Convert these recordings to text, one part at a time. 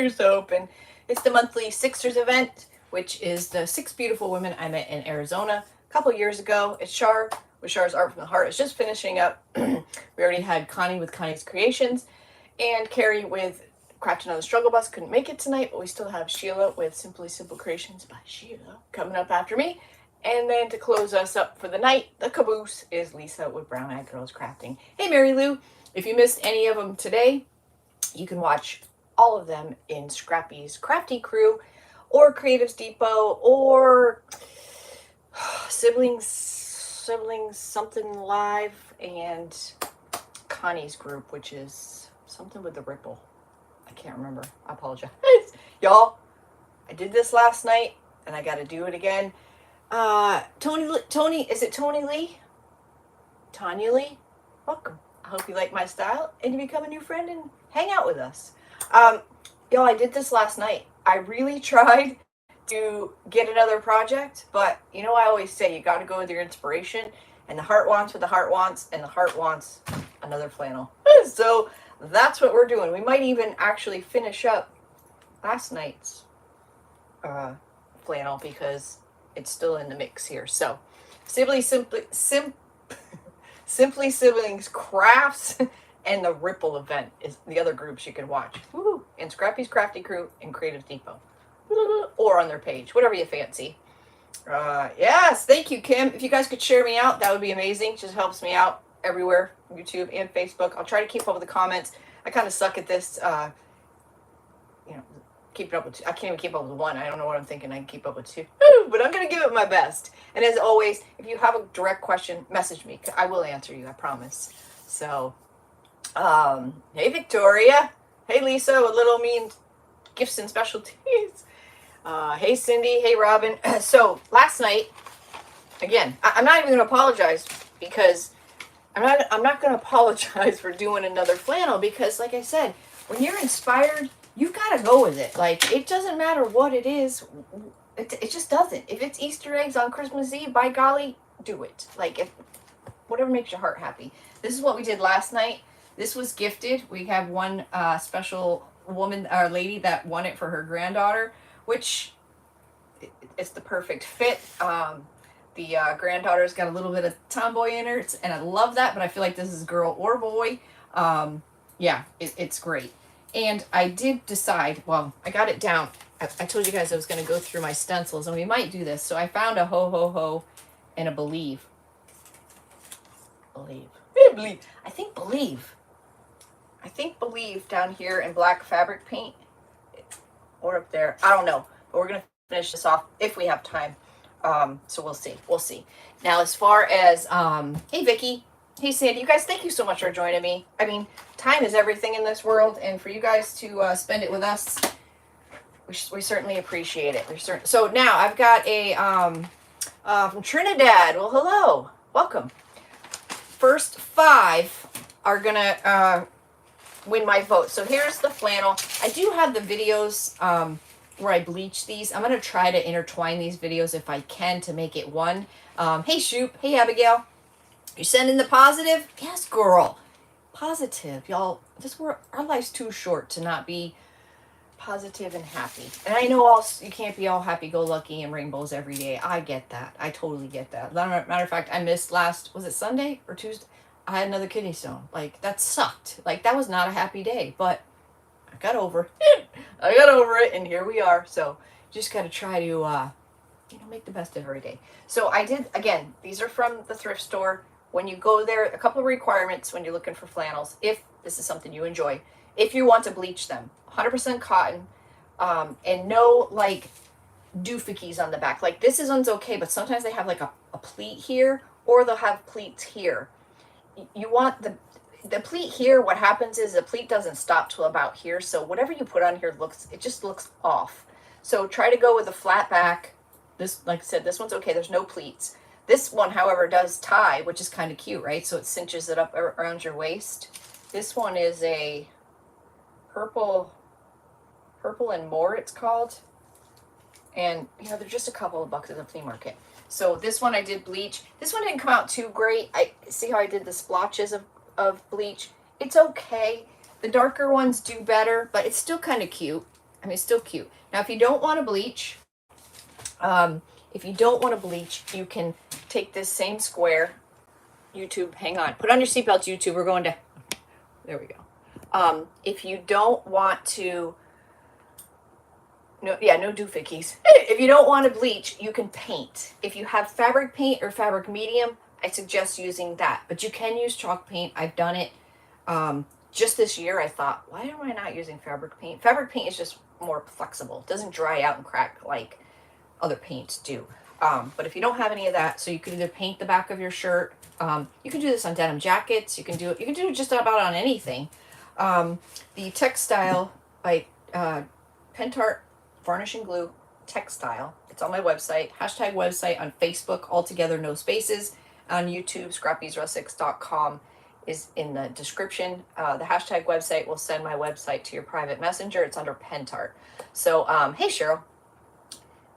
Here's to hoping. It's the monthly Sixers event, which is the 6 beautiful women I met in Arizona a couple years ago. It's Char with Char's Art from the Heart. It's just finishing up. We already had Connie with Connie's Creations and Carrie with Crafting on the Struggle Bus. Couldn't make it tonight, but we still have Sheila with Simply Simple Creations by Sheila coming up after me. And then to close us up for the night, the caboose is Lisa with Brown Eyed Girls Crafting. Hey, Mary Lou, if you missed any of them today, you can watch all of them in Scrappy's Crafty Crew or Creatives Depot or Siblings something live and Connie's group, which is something with the ripple. I can't remember. I apologize. Y'all, I did this last night and I got to do it again. Tony, is it Tony Lee? Tanya Lee? Welcome. I hope you like my style and you become a new friend and hang out with us. Y'all, I did this last night. I really tried to get another project, but you know, I always say you got to go with your inspiration, and the heart wants what the heart wants, and the heart wants another flannel. So that's what we're doing. We might even actually finish up last night's flannel because it's still in the mix here. So Simply Siblings Crafts and the Ripple event is the other groups you can watch. Woo! In Scrappy's Crafty Crew and Creative Depot. Or on their page, whatever you fancy. Yes, thank you, Kim. If you guys could share me out, that would be amazing. It just helps me out everywhere, YouTube and Facebook. I'll try to keep up with the comments. I kind of suck at this, keeping up with two. I can't even keep up with one. I don't know what I'm thinking. I can keep up with two, but I'm going to give it my best. And as always, if you have a direct question, message me. I will answer you, I promise. So, hey, Victoria. Hey, Lisa, with Little Mean Gifts and Specialties. Hey, Cindy. Hey, Robin. So last night, again, I'm not even going to apologize because I'm not going to apologize for doing another flannel because, like I said, when you're inspired, you've got to go with it. Like, it doesn't matter what it is. It just doesn't. If it's Easter eggs on Christmas Eve, by golly, do it. Like, whatever makes your heart happy. This is what we did last night. This was gifted. We have one special woman or lady that won it for her granddaughter, which it's the perfect fit. The granddaughter's got a little bit of tomboy in her, and I love that, but I feel like this is girl or boy. Yeah, it's great. And I did decide, well, I got it down. I told you guys I was going to go through my stencils, and we might do this. So I found a ho, ho, ho, and a believe. Believe. I think believe down here in black fabric paint. Or up there. I don't know. But we're going to finish this off if we have time. So we'll see. We'll see. Now, as far as, hey, Vicky. Hey, Sandy. You guys, thank you so much for joining me. I mean, time is everything in this world. And for you guys to spend it with us, we certainly appreciate it. So now I've got a, from Trinidad. Well, hello. Welcome. First 5 are going to win my vote. So here's the flannel. I do have the videos where I bleach these. I'm going to try to intertwine these videos if I can to make it one. Hey, Shoop. Hey, Abigail. You sending the positive? Yes, girl. Positive. Y'all, our life's too short to not be positive and happy. And I know you can't be all happy-go-lucky and rainbows every day. I get that. I totally get that. Matter of fact, I missed was it Sunday or Tuesday? I had another kidney stone. Like, that sucked. Like, that was not a happy day, but I got over it. I got over it, and here we are. So, just got to try to, make the best of every day. So, I did, again, these are from the thrift store. When you go there, a couple of requirements when you're looking for flannels, if this is something you enjoy. If you want to bleach them, 100% cotton, and no, like, doofickies on the back. Like, this one's okay, but sometimes they have, like, a pleat here, or they'll have pleats here. You want the pleat here. What happens is the pleat doesn't stop till about here. So whatever you put on here just looks off. So try to go with a flat back. This, like I said, this one's okay. There's no pleats. This one, however, does tie, which is kind of cute, right? So it cinches it up around your waist. This one is a purple and more, it's called. And, they're just a couple of bucks at the flea market. So this one I did bleach. This one didn't come out too great. I see how I did the splotches of bleach. It's okay. The darker ones do better, but it's still kind of cute. I mean, it's still cute. Now, if you don't want to bleach, you can take this same square. YouTube, hang on. Put on your seatbelts, YouTube. We're going to, there we go. If you don't want to, no doofickies. If you don't want to bleach, you can paint. If you have fabric paint or fabric medium, I suggest using that. But you can use chalk paint. I've done it. Just this year, I thought, why am I not using fabric paint? Fabric paint is just more flexible. It doesn't dry out and crack like other paints do. But if you don't have any of that, so you can either paint the back of your shirt. You can do this on denim jackets. You can do it just about on anything. The textile by Pentart Varnish and Glue Textile. It's on my website. Hashtag website on Facebook, all together, no spaces. On YouTube, scrappysrustics.com is in the description. The hashtag website will send my website to your private messenger. It's under Pentart. So, hey Cheryl,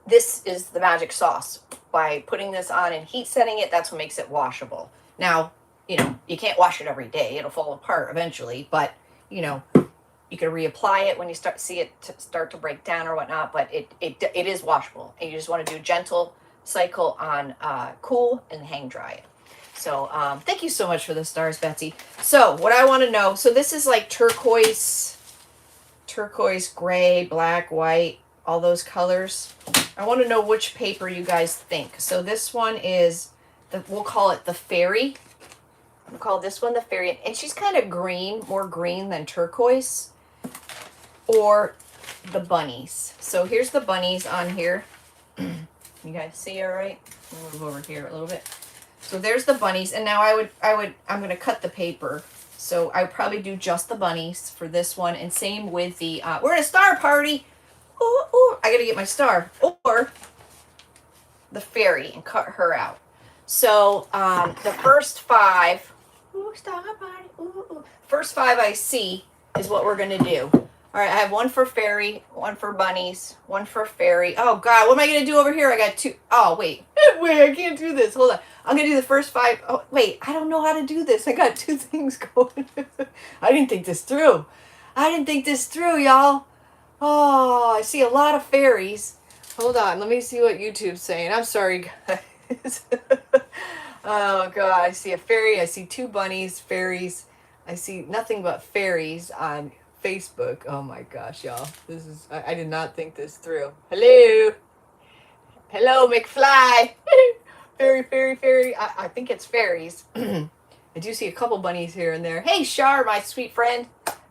this is the magic sauce. By putting this on and heat setting it, that's what makes it washable. Now, you know, you can't wash it every day. It'll fall apart eventually, but, you know, you can reapply it when you see it start to break down or whatnot, but it is washable. And you just want to do a gentle cycle on cool and hang dry it. So thank you so much for the stars, Betsy. So what I want to know, so this is like turquoise, gray, black, white, all those colors. I want to know which paper you guys think. So this one is, we'll call it the fairy. We'll call this one the fairy. And she's kind of green, more green than turquoise. Or the bunnies. So here's the bunnies on here. You guys see all right? I'll move over here a little bit. So there's the bunnies. And now I'm going to cut the paper. So I would probably do just the bunnies for this one. And same with the, we're in a star party. Ooh, I got to get my star. Or the fairy and cut her out. So the first five, star party, first five I see is what we're going to do. All right, I have one for fairy, one for bunnies, one for fairy. Oh, God, what am I going to do over here? I got two. Oh, wait. Wait, I can't do this. Hold on. I'm going to do the first five. Oh, wait, I don't know how to do this. I got two things going. I didn't think this through. Y'all. Oh, I see a lot of fairies. Hold on. Let me see what YouTube's saying. I'm sorry, guys. Oh, God. I see a fairy. I see two bunnies, fairies. I see nothing but fairies on Facebook. Oh my gosh, y'all. This is, I did not think this through. Hello, McFly. Fairy. I think it's fairies. I do see a couple bunnies here and there. Hey, Shar, my sweet friend.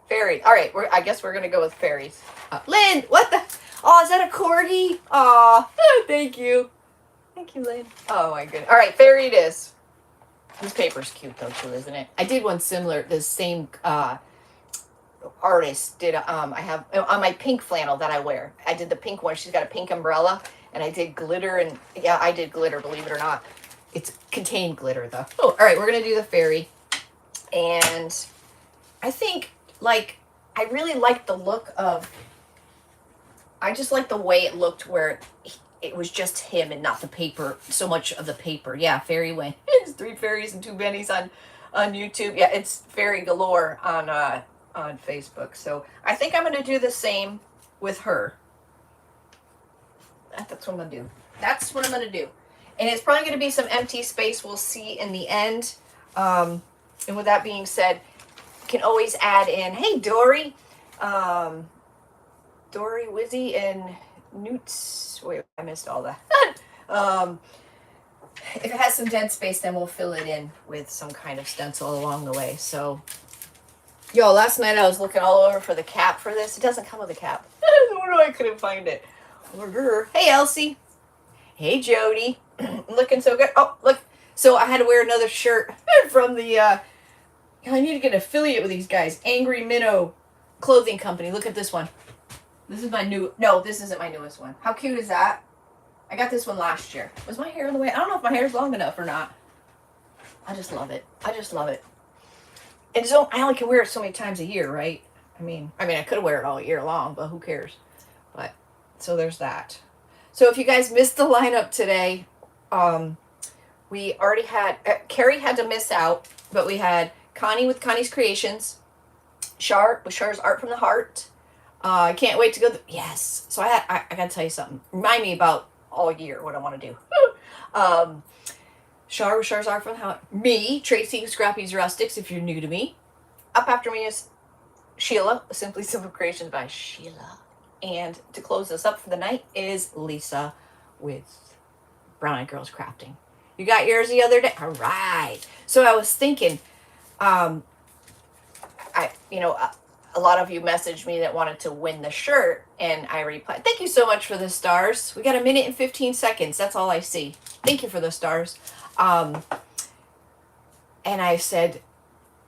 Fairy. All right, I guess we're going to go with fairies. Lynn, what the? Oh, is that a corgi? Aw, thank you. Thank you, Lynn. Oh my goodness. All right, fairy it is. This paper's cute though too, isn't it? I did one similar, the same, artist did I have on my pink flannel that I wear. I did the pink one. She's got a pink umbrella, and I did glitter, and yeah, I did glitter, believe it or not. It's contained glitter though. Oh, all right, we're gonna do the fairy, and I think like I really like the look of. I just like the way it looked where it was just him and not the paper, so much of the paper. Yeah, fairy win. It's 3 fairies and 2 bennies on YouTube. Yeah, it's fairy galore on Facebook. So I think I'm going to do the same with her. That's what I'm going to do. That's what I'm going to do. And it's probably going to be some empty space. We'll see in the end. And with that being said, you can always add in, hey, Dory, Wizzy, and Newts. Wait, I missed all that. If it has some dead space, then we'll fill it in with some kind of stencil along the way. So, yo, last night I was looking all over for the cap for this. It doesn't come with a cap. I couldn't find it. Hey, Elsie. Hey, Jody. Looking so good. Oh, look. So I had to wear another shirt from the, I need to get an affiliate with these guys. Angry Minnow Clothing Company. Look at this one. This is my no, this isn't my newest one. How cute is that? I got this one last year. Was my hair in the way? I don't know if my hair is long enough or not. I just love it. And so I only can wear it so many times a year, right? I mean, I could wear it all year long, but who cares? But, so there's that. So if you guys missed the lineup today, we already had, Carrie had to miss out, but we had Connie with Connie's Creations, Char with Char's Art from the Heart, I can't wait to go. Yes. So I got to tell you something. Remind me about all year what I want to do. Shars are from how me, Tracy, Scrappy's Rustics, if you're new to me. Up after me is Sheila, Simply Simple Creations by Sheila. And to close this up for the night is Lisa with Brown Eyed Girls Crafting. You got yours the other day? All right. So I was thinking, a lot of you messaged me that wanted to win the shirt, and I replied, thank you so much for the stars. We got 1 minute and 15 seconds. That's all I see. Thank you for the stars. And I said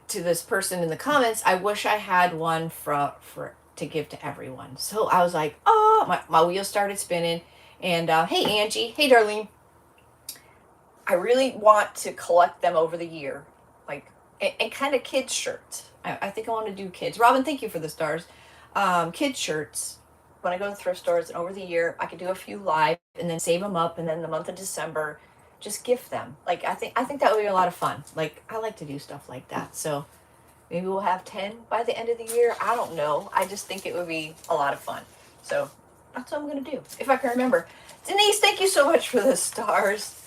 to this person in the comments, I wish I had one for to give to everyone. So I was like, oh, my wheels started spinning. And hey, Angie. Hey, Darlene. I really want to collect them over the year, like, and kind of kids shirts. I think I want to do kids. Robin, thank you for the stars. Kids shirts. When I go to thrift stores and over the year, I could do a few live and then save them up, and then the month of December, just gift them. Like, I think that would be a lot of fun. Like, I like to do stuff like that. So maybe we'll have 10 by the end of the year. I don't know. I just think it would be a lot of fun. So that's what I'm going to do, if I can remember. Denise, thank you so much for the stars.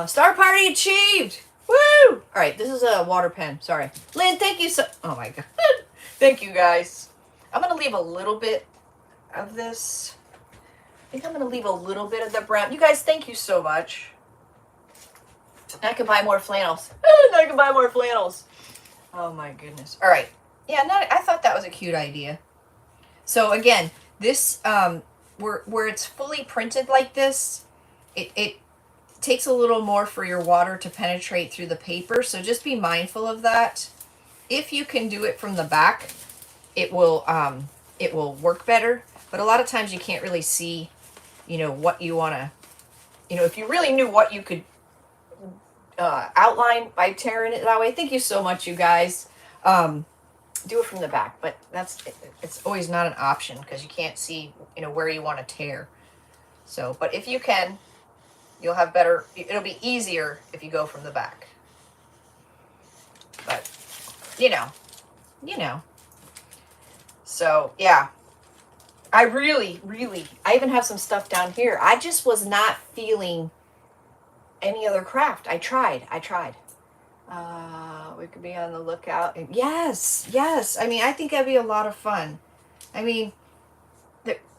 Star party achieved. Woo! All right, this is a water pen. Sorry. Lynn, thank you so... Oh, my God. Thank you, guys. I'm going to leave a little bit of this. I think I'm going to leave a little bit of the brown. You guys, thank you so much. I can buy more flannels. I can buy more flannels. Oh my goodness. All right. Yeah, I thought that was a cute idea. So again, this where it's fully printed like this, it takes a little more for your water to penetrate through the paper. So just be mindful of that. If you can do it from the back, it will work better. But a lot of times you can't really see, what you want to, if you really knew what you could outline by tearing it that way. Thank you so much, you guys. Do it from the back, but it's always not an option because you can't see, where you want to tear. So, but if you can, you'll have better, it'll be easier if you go from the back. But, So, yeah. I really, I even have some stuff down here. I just was not feeling any other craft. I tried. We could be on the lookout. Yes. I mean, I think that'd be a lot of fun. I mean,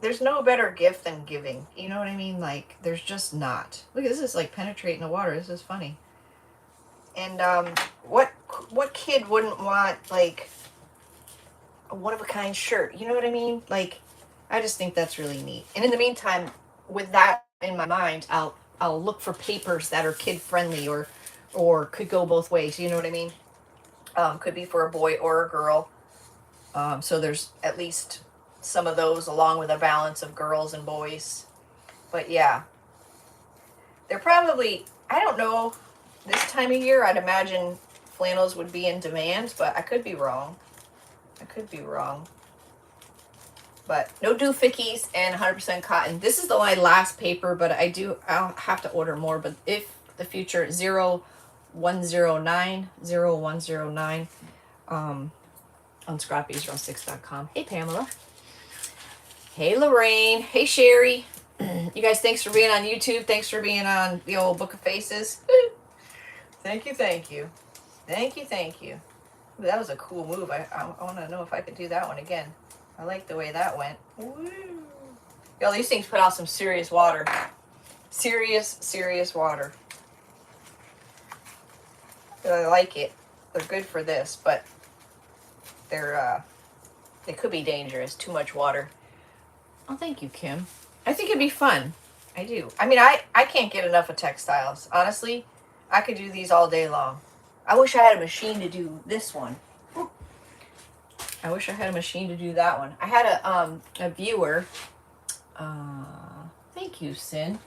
there's no better gift than giving. You know what I mean? Like, there's just not. Look, this is like penetrating the water. This is funny. And what kid wouldn't want like a one-of-a-kind shirt? You know what I mean? Like, I just think that's really neat. And in the meantime, with that in my mind, I'll look for papers that are kid-friendly or could go both ways. You know what I mean? Could be for a boy or a girl. So there's at least some of those along with a balance of girls and boys. But yeah, they're probably, I don't know, this time of year, I'd imagine flannels would be in demand, but I could be wrong. But no doofickies and 100% cotton. This is my last paper, but I'll have to order more. But if the future 0109 on scrappysrustics.com. Hey, Pamela. Hey, Lorraine. Hey, Sherry. You guys, thanks for being on YouTube. Thanks for being on the old Book of Faces. Thank you. Ooh, that was a cool move. I want to know if I could do that one again. I like the way that went. Woo. Yo, these things put out some serious water. Serious water. I like it. They're good for this, but they could be dangerous. Too much water. Oh, thank you, Kim. I think it'd be fun. I do. I mean, I can't get enough of textiles. Honestly, I could do these all day long. I wish I had a machine to do this one. I wish I had a machine to do that one. I had a viewer. Thank you, Sin.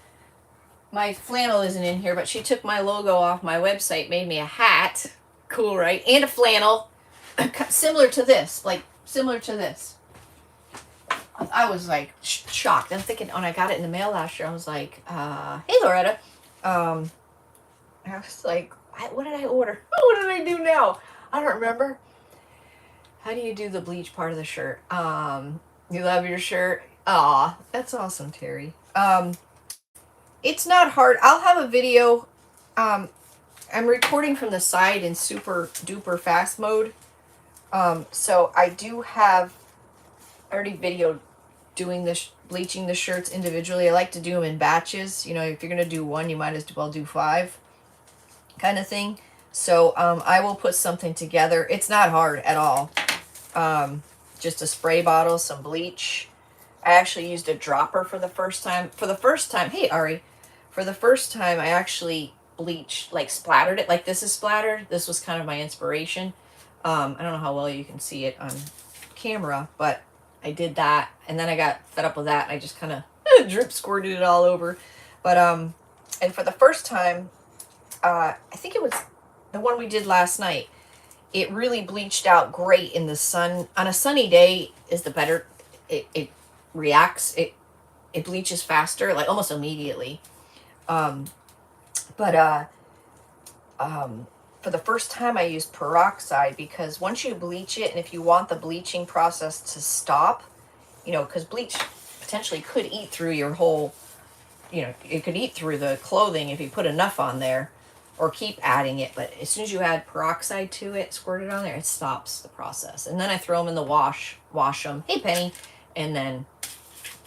My flannel isn't in here, but she took my logo off my website, made me a hat. Cool, right? And a flannel. Similar to this. I was like shocked. I'm thinking when I got it in the mail last year, I was like, hey, Loretta. I was like, what did I order? What did I do now? I don't remember. How do you do the bleach part of the shirt? You love your shirt? Aw, that's awesome, Terry. It's not hard. I'll have a video. I'm recording from the side in super duper fast mode. So I do have already videoed doing this, bleaching the shirts individually. I like to do them in batches. You know, if you're going to do one, you might as well do 5 kind of thing. So I will put something together. It's not hard at all. Just a spray bottle, some bleach. I actually used a dropper for the first time. Hey Ari, for the first time I actually bleached, like splattered it, like this is splattered. This was kind of my inspiration. I don't know how well you can see it on camera, but I did that, and then I got fed up with that, and I just kind of drip squirted it all over. But and for the first time, I think it was the one we did last night. It really bleached out great in the sun. On a sunny day is the better. It reacts. It bleaches faster, like almost immediately. For the first time I used peroxide, because once you bleach it, and if you want the bleaching process to stop, you know, because bleach potentially could eat through your whole, you know, it could eat through the clothing if you put enough on there, or keep adding it. But as soon as you add peroxide to it, squirt it on there, it stops the process. And then I throw them in the wash them. Hey Penny. And then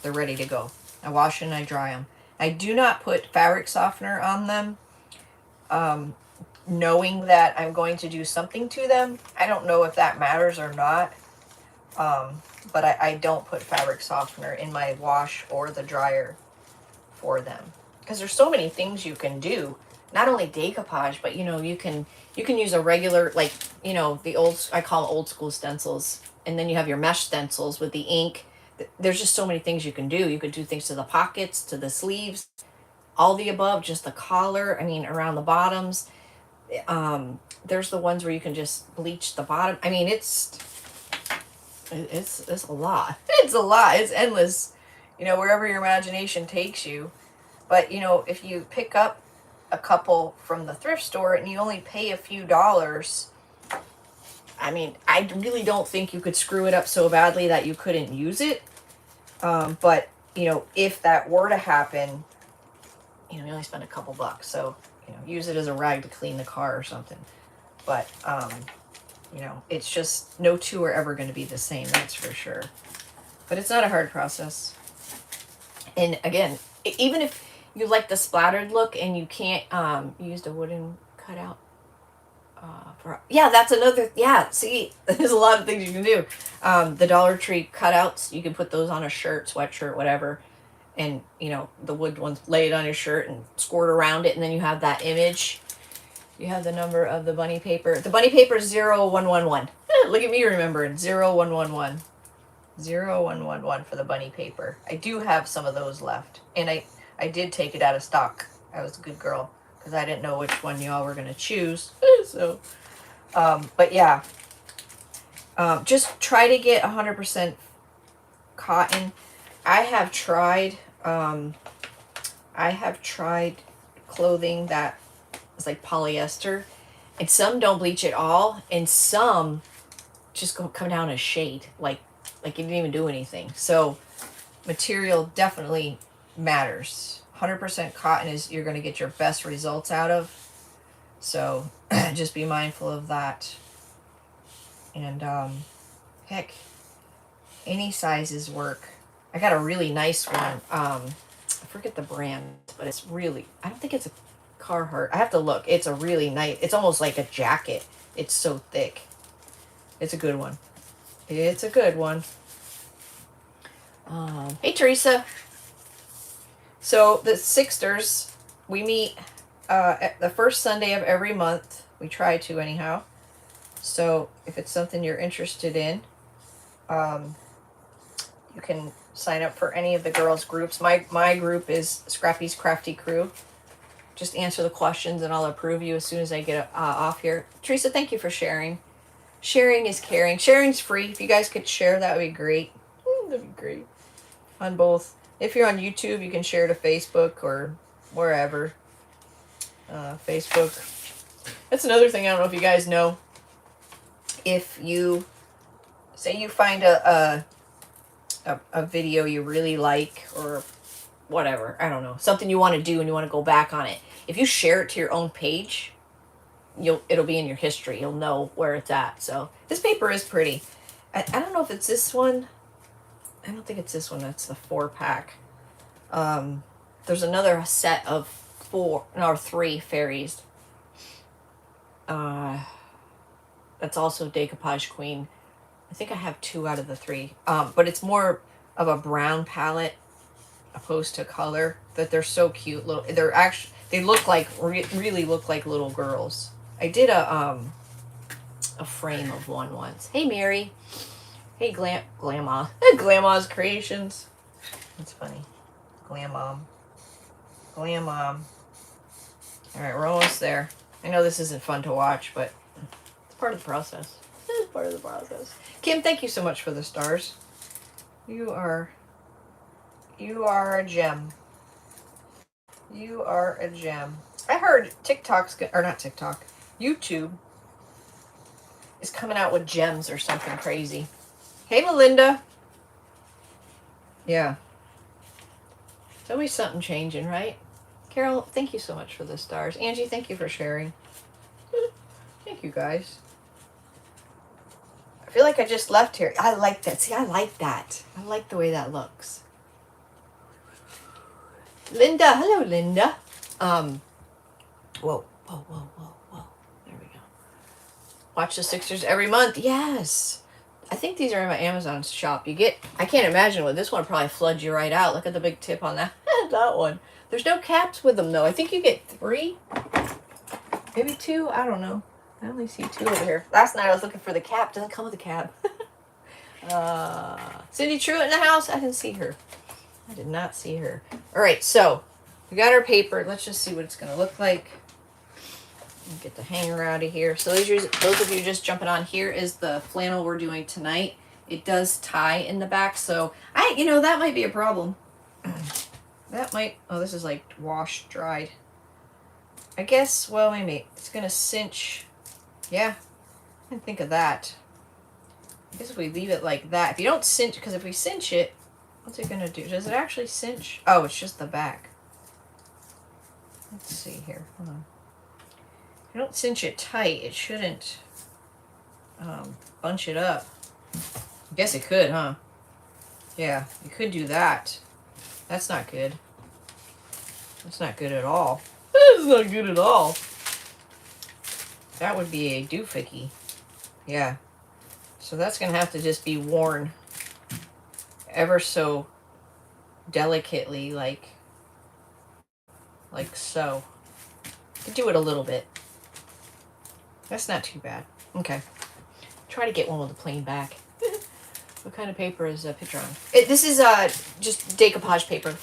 they're ready to go. I wash and I dry them. I do not put fabric softener on them, knowing that I'm going to do something to them. I don't know if that matters or not, but I don't put fabric softener in my wash or the dryer for them, because there's so many things you can do. Not only decoupage, but you know, you can use a regular, like, you know, the old, I call them old school stencils, and then you have your mesh stencils with the ink. There's just so many things you can do. You could do things to the pockets, to the sleeves, all the above, just the collar, I mean, around the bottoms. There's the ones where you can just bleach the bottom. I mean, it's a lot. It's a lot. It's endless, you know, wherever your imagination takes you. But, you know, if you pick up a couple from the thrift store and you only pay a few dollars, I mean, I really don't think you could screw it up so badly that you couldn't use it. But, you know, if that were to happen, you know, you only spend a couple bucks. So, you know, use it as a rag to clean the car or something. But, you know, it's just, no two are ever going to be the same, that's for sure. But it's not a hard process. And again, even if you like the splattered look and you can't, you used a wooden cutout. Yeah, that's another, yeah, see, there's a lot of things you can do. The Dollar Tree cutouts, you can put those on a shirt, sweatshirt, whatever. And, you know, the wood ones, lay it on your shirt and squirt around it, and then you have that image. You have the number of the bunny paper. The bunny paper is 0111. Look at me remembering, 0111. 0111 for the bunny paper. I do have some of those left. And I did take it out of stock. I was a good girl, because I didn't know which one y'all were going to choose. So, but yeah. Just try to get 100% cotton. I have tried clothing that is like polyester, and some don't bleach at all, and some just come down a shade, like it didn't even do anything. So material definitely matters. 100% cotton is, you're going to get your best results out of. So just be mindful of that. And heck, any sizes work. I got a really nice one. I forget the brand, but it's really, I don't think it's a Carhartt. I have to look. It's a really nice, it's almost like a jacket. It's so thick. It's a good one. It's a good one. Hey, Teresa. So the Sixters, we meet at the first Sunday of every month. We try to anyhow. So if it's something you're interested in, you can sign up for any of the girls' groups. My group is Scrappy's Crafty Crew. Just answer the questions and I'll approve you as soon as I get off here. Teresa, thank you for sharing. Sharing is caring. Sharing's free. If you guys could share, that would be great. That'd be great. On both. If you're on YouTube, you can share to Facebook or wherever. Facebook. That's another thing I don't know if you guys know. If you, say you find a a video you really like, or whatever, I don't know, something you want to do and you want to go back on it. If you share it to your own page, it'll be in your history. You'll know where it's at. So this paper is pretty. I don't know if it's this one. I don't think it's this one. That's the 4-pack. There's another set of 3 fairies. That's also Decoupage Queen. I think I have 2 out of the 3. But it's more of a brown palette opposed to color. That they're so cute. They look like, really look like little girls. I did a frame of one once. Hey, Mary. Hey, Glamma. Glamma's Creations. That's funny. Glam Mom. All right, we're almost there. I know this isn't fun to watch, but it's part of the process. It's part of the process. Kim, thank you so much for the stars. You are a gem. You are a gem. I heard YouTube is coming out with gems or something crazy. Hey, Melinda. Yeah. It's always something changing, right? Carol, thank you so much for the stars. Angie, thank you for sharing. Thank you, guys. I feel like I just left here. I like that. See, I like that. I like the way that looks. Linda. Hello, Linda. Whoa. There we go. Watch the Sixers every month. Yes. I think these are in my Amazon shop. I can't imagine what this one probably floods you right out. Look at the big tip on that. That one. There's no caps with them, though. I think you get 3. Maybe 2. I don't know. I only see 2 over here. Last night I was looking for the cap. Doesn't come with a cap. Cindy Truitt in the house? I didn't see her. I did not see her. All right, so we got our paper. Let's just see what it's going to look like. Get the hanger out of here. So those of you just jumping on, here is the flannel we're doing tonight. It does tie in the back, so that might be a problem. That might, this is like washed, dried. I guess, well, maybe it's gonna cinch. Yeah, I didn't think of that. I guess if we leave it like that, if you don't cinch, because if we cinch it, what's it gonna do? Does it actually cinch? Oh, it's just the back. Let's see here. Hold on. If you don't cinch it tight, it shouldn't bunch it up. I guess it could, huh? Yeah, you could do that. That's not good. That's not good at all. That's not good at all. That would be a doohickey. Yeah. So that's going to have to just be worn ever so delicately, like so. You could do it a little bit. That's not too bad. Okay. Try to get one with a plain back. What kind of paper is a picture on? This is just decoupage paper,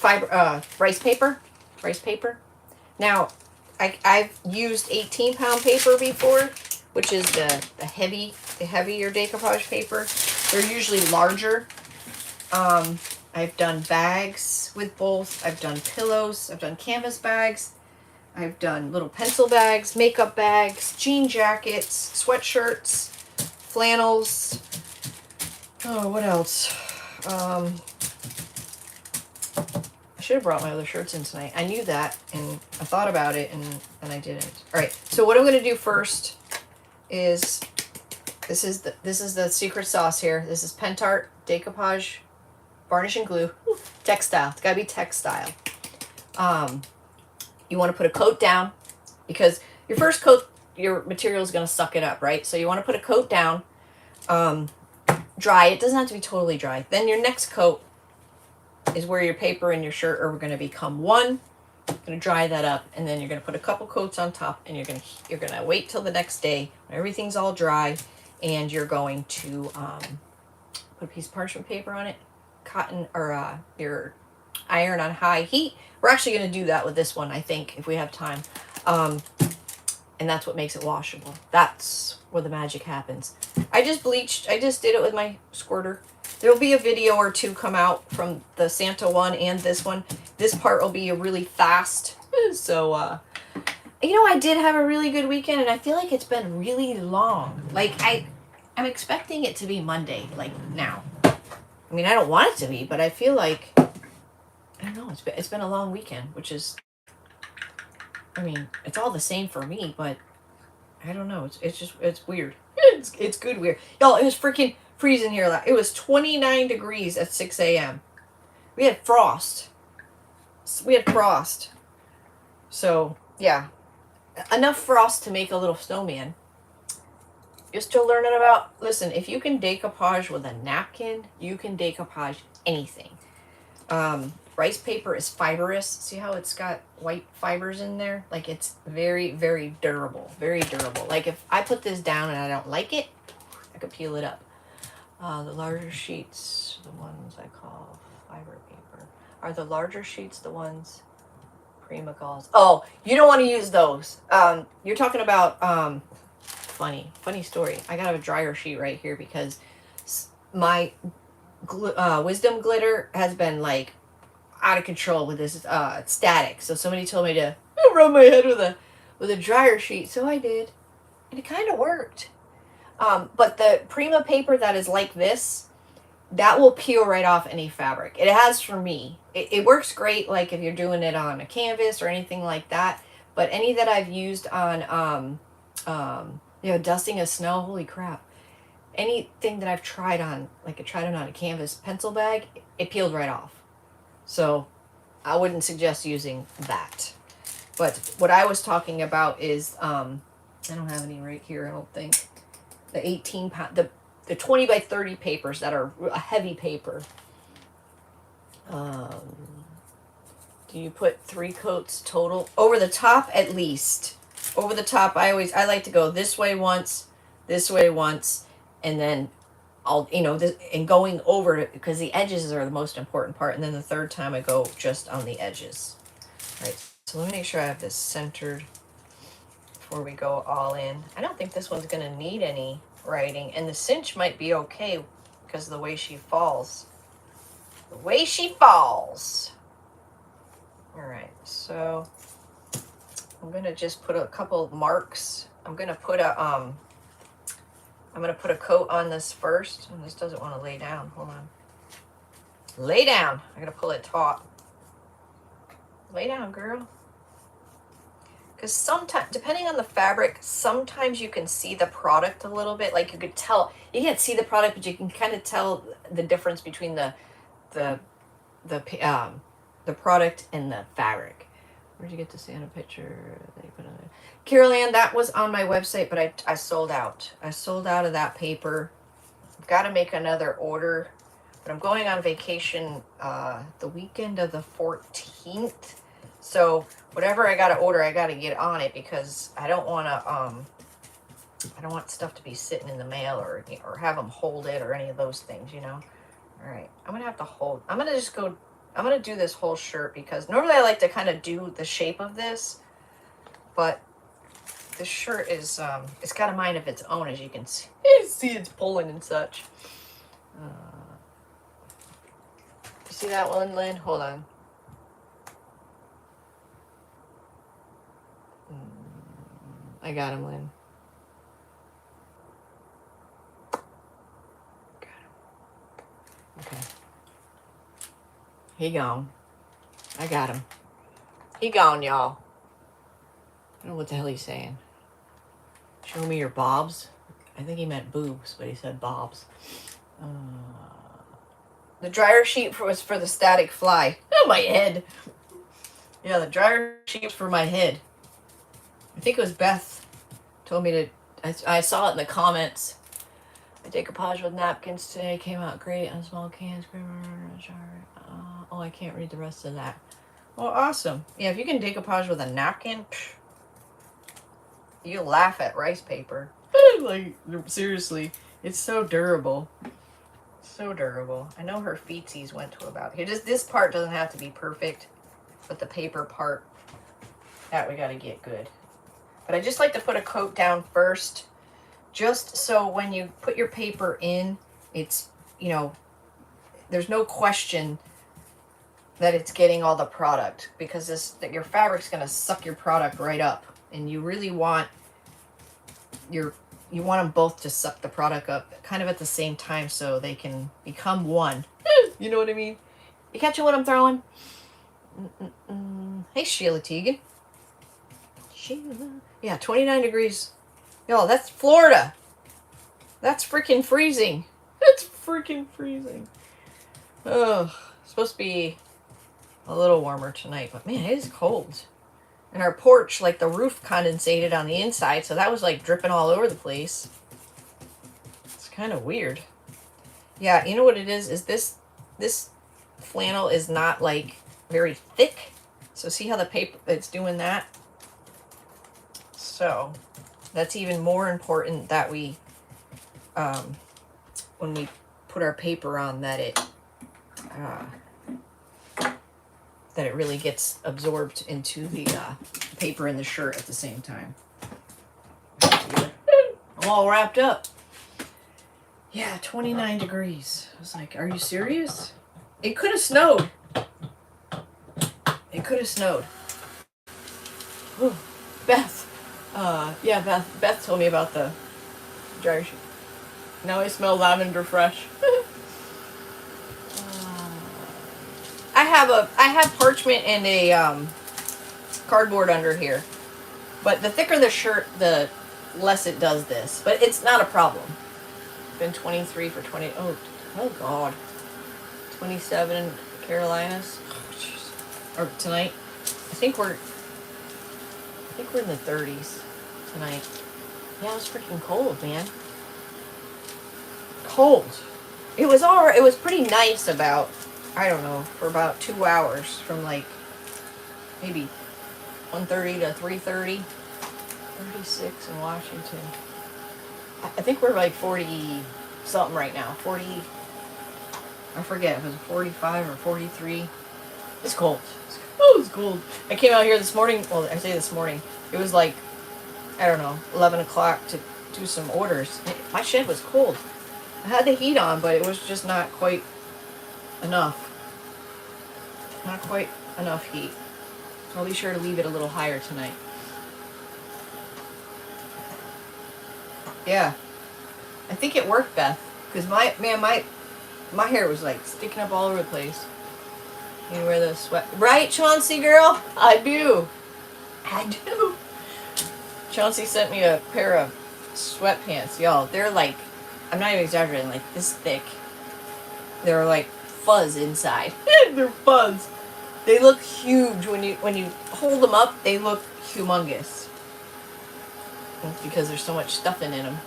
rice paper. Now, I've used 18-pound paper before, which is the heavier decoupage paper. They're usually larger. I've done bags with both. I've done pillows. I've done canvas bags. I've done little pencil bags, makeup bags, jean jackets, sweatshirts, flannels. Oh, what else? I should have brought my other shirts in tonight. I knew that, and I thought about it, and I didn't. All right. So what I'm going to do first is this is the secret sauce here. This is Pentart Decoupage Varnish and Glue textile. It's got to be textile. You want to put a coat down because your first coat, your material is going to suck it up, right? So you want to put a coat down. Dry. It doesn't have to be totally dry. Then your next coat is where your paper and your shirt are going to become one. You're going to dry that up, and then you're going to put a couple coats on top, and you're going to wait till the next day when everything's all dry, and you're going to put a piece of parchment paper on it, cotton or your iron on high heat. We're actually going to do that with this one, I think, if we have time. And that's what makes it washable. That's where the magic happens. I just bleached. I just did it with my squirter. There'll be a video or two come out from the Santa one and this one. This part will be really fast. So, I did have a really good weekend, and I feel like it's been really long. Like, I'm expecting it to be Monday, like now. I mean, I don't want it to be, but I feel like, I don't know, it's been a long weekend, which is, I mean, it's all the same for me, but I don't know. It's just, it's weird. It's good weird. Y'all, it was freaking freezing here. It was 29 degrees at 6 a.m. We had frost. So, yeah. Enough frost to make a little snowman. You're still learning about, listen, if you can decoupage with a napkin, you can decoupage anything. Rice paper is fibrous. See how it's got white fibers in there? Like, it's very, very durable. Very durable. Like, if I put this down and I don't like it, I could peel it up. The larger sheets, the ones I call fiber paper. Are the larger sheets the ones Prima calls? Oh, you don't want to use those. You're talking about, funny story. I got a dryer sheet right here because my wisdom glitter has been, like, out of control with this static. So somebody told me to rub my head with a dryer sheet. So I did. And it kind of worked. But the Prima paper that is like this, that will peel right off any fabric. It has for me. It works great, like, if you're doing it on a canvas or anything like that. But any that I've used on, dusting of snow, holy crap. Anything that I've tried on, like I tried it on a canvas pencil bag, it peeled right off. So I wouldn't suggest using that. But what I was talking about is, I don't have any right here, I don't think. The 18 pound, the 20 by 30 papers that are a heavy paper. Do you put 3 coats total? Over the top, at least. Over the top, I like to go this way once, and then and going over it, because the edges are the most important part, and then the third time I go just on the edges. All right, so let me make sure I have this centered before we go all in. I don't think this one's gonna need any writing, and the cinch might be okay because of the way she falls. All right, so I'm gonna just put a couple of marks. I'm gonna put a coat on this first, and this doesn't want to lay down. Hold on. Lay down. I'm gonna pull it taut. Lay down, girl. Because sometimes, depending on the fabric, sometimes you can see the product a little bit. Like, you could tell, you can't see the product, but you can kind of tell the difference between the product and the fabric. Where'd you get to see on a picture? They put on it. Carol Ann, that was on my website, but I sold out. I sold out of that paper. I've got to make another order, but I'm going on vacation the weekend of the 14th. So whatever I got to order, I got to get on it, because I don't want to I don't want stuff to be sitting in the mail or have them hold it or any of those things, you know. All right, I'm gonna have to hold. I'm gonna do this whole shirt, because normally I like to kind of do the shape of this, but this shirt is it's got a mind of its own, as you can see. See, it's pulling and such. You see that one, Lynn? Hold on. I got him, Lynn. Got him. Okay. He gone. I got him. He gone, y'all. I don't know what the hell he's saying. Show me your bobs. I think he meant boobs, but he said bobs. The dryer sheet was for the static fly. Oh, my head. Yeah, the dryer sheet was for my head. I think it was Beth told me to. I saw it in the comments. I decoupage with napkins today. Came out great on small cans. Oh, I can't read the rest of that. Well, awesome. Yeah, if you can decoupage with a napkin, you'll laugh at rice paper. Like, seriously, it's so durable. So durable. I know her feetsies went to about here. Just this part doesn't have to be perfect, but the paper part, that we got to get good. But I just like to put a coat down first, just so when you put your paper in, it's, there's no question that it's getting all the product, because your fabric's going to suck your product right up, and you really want you want them both to suck the product up kind of at the same time, so they can become one. You know what I mean? You catching what I'm throwing? Hey, Sheila Teagan. Sheila. Yeah, 29 degrees. Yo, that's Florida. That's freaking freezing. That's freaking freezing. Oh, it's supposed to be a little warmer tonight, but man, it is cold. And our porch, like the roof condensated on the inside, so that was like dripping all over the place. It's kind of weird. Yeah, you know what it is this flannel is not like very thick. So see how the paper, it's doing that? So that's even more important that we, when we put our paper on, that it really gets absorbed into the paper in the shirt at the same time. I'm all wrapped up. Yeah, 29 degrees. I was like, are you serious? It could have snowed. It could have snowed. Ooh, Beth. Yeah, Beth told me about the dryer sheet. Now I smell lavender fresh. I have parchment and a cardboard under here. But the thicker the shirt, the less it does this. But it's not a problem. Been 23 for 20. Oh God. 27 Carolinas. Oh, jeez. Or tonight. I think we're in the 30s tonight. Yeah, it was freaking cold, man. Cold. It was alright. It was pretty nice about, I don't know, for about 2 hours, from like maybe 1:30 to 3:30. 36 in Washington. I think we're like 40 something right now. 40, I forget if it was 45 or 43. It's cold. It's cold. I came out here this morning. Well, I say this morning. It was like, I don't know, 11 o'clock to do some orders. My shed was cold. I had the heat on, but it was just not quite enough. Not quite enough heat. So I'll be sure to leave it a little higher tonight. Yeah. I think it worked, Beth. Because my hair was like sticking up all over the place. You wear the sweat. Right, Chauncey girl? I do. Chauncey sent me a pair of sweatpants. Y'all, they're like, I'm not even exaggerating, like this thick. They're like fuzz inside. They're fuzz. They look huge. When you hold them up, they look humongous. Because there's so much stuffing in them.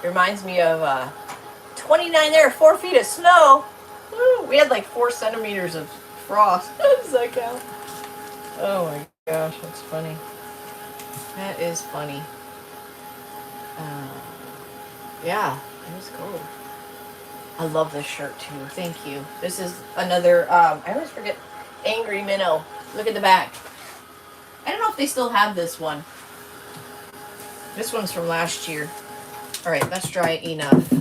It reminds me of 29 there, 4 feet of snow. Woo, we had like 4 centimeters of frost. Does that count? Oh my gosh, that's funny. That is funny. Yeah, it was cold. I love this shirt too. Thank you. This is another, I always forget, Angry Minnow. Look at the back. I don't know if they still have this one. This one's from last year. All right, that's dry enough.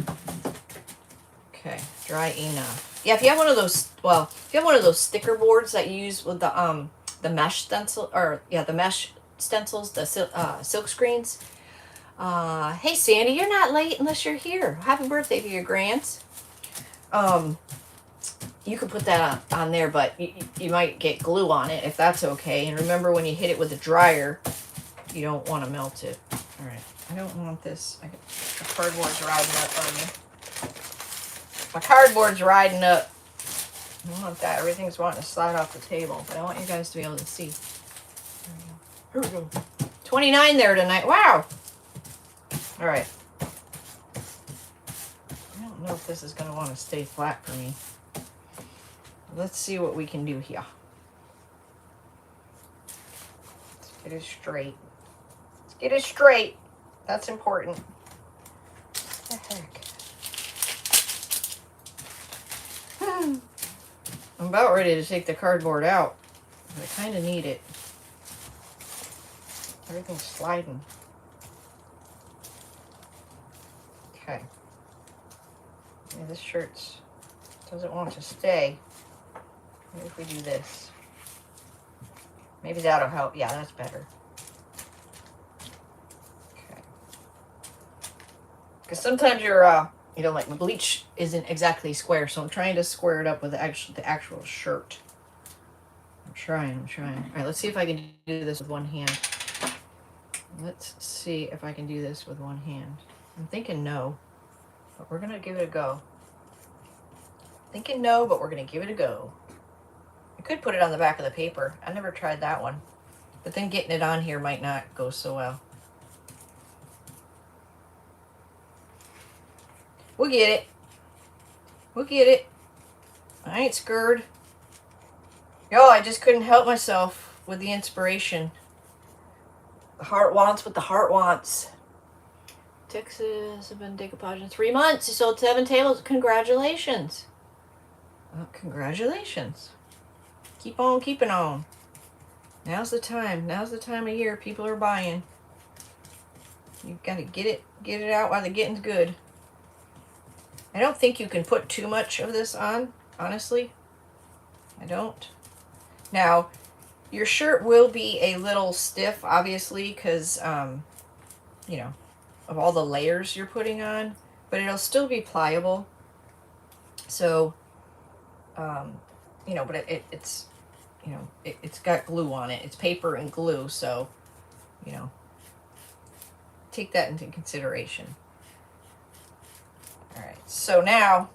Okay, dry enough. Yeah, if you have one of those, well, if you have one of those sticker boards that you use with the mesh stencil, or yeah, the mesh stencils, the silk screens. Hey Sandy, you're not late unless you're here. Happy birthday to your grands. You could put that on there, but you might get glue on it if that's okay. And remember, when you hit it with a dryer, you don't want to melt it. All right, I don't want this. The cardboard's riding up on me. My cardboard's riding up. I don't want that. Everything's wanting to slide off the table, but I want you guys to be able to see. Here we go. 29 there tonight. Wow. All right. I don't know if this is going to want to stay flat for me. Let's see what we can do here. Let's get it straight. Let's get it straight. That's important. What the heck? I'm about ready to take the cardboard out. I kind of need it. Everything's sliding. Okay. Yeah, this shirt doesn't want to stay. Maybe if we do this. Maybe that'll help. Yeah, that's better. Okay. Because sometimes your You know, like my bleach isn't exactly square, so I'm trying to square it up with the actual shirt. I'm trying. All right, let's see if I can do this with one hand. Let's see if I can do this with one hand. I'm thinking no, but we're gonna give it a go. Thinking no, but we're gonna give it a go. I could put it on the back of the paper. I never tried that one. But then getting it on here might not go so well. We'll get it. We'll get it. I ain't scared. Yo, I just couldn't help myself with the inspiration. The heart wants what the heart wants. Texas have been decoupage in 3 months. You sold 7 tables. Congratulations. Congratulations. Keep on keeping on. Now's the time. Now's the time of year people are buying. You've got to get it out while the getting's good. I don't think you can put too much of this on, honestly. I don't. Now, your shirt will be a little stiff, obviously, because, you know, of all the layers you're putting on, but it'll still be pliable. So, you know, but it's, you know, it's got glue on it. It's paper and glue, so, you know, take that into consideration. All right, so now,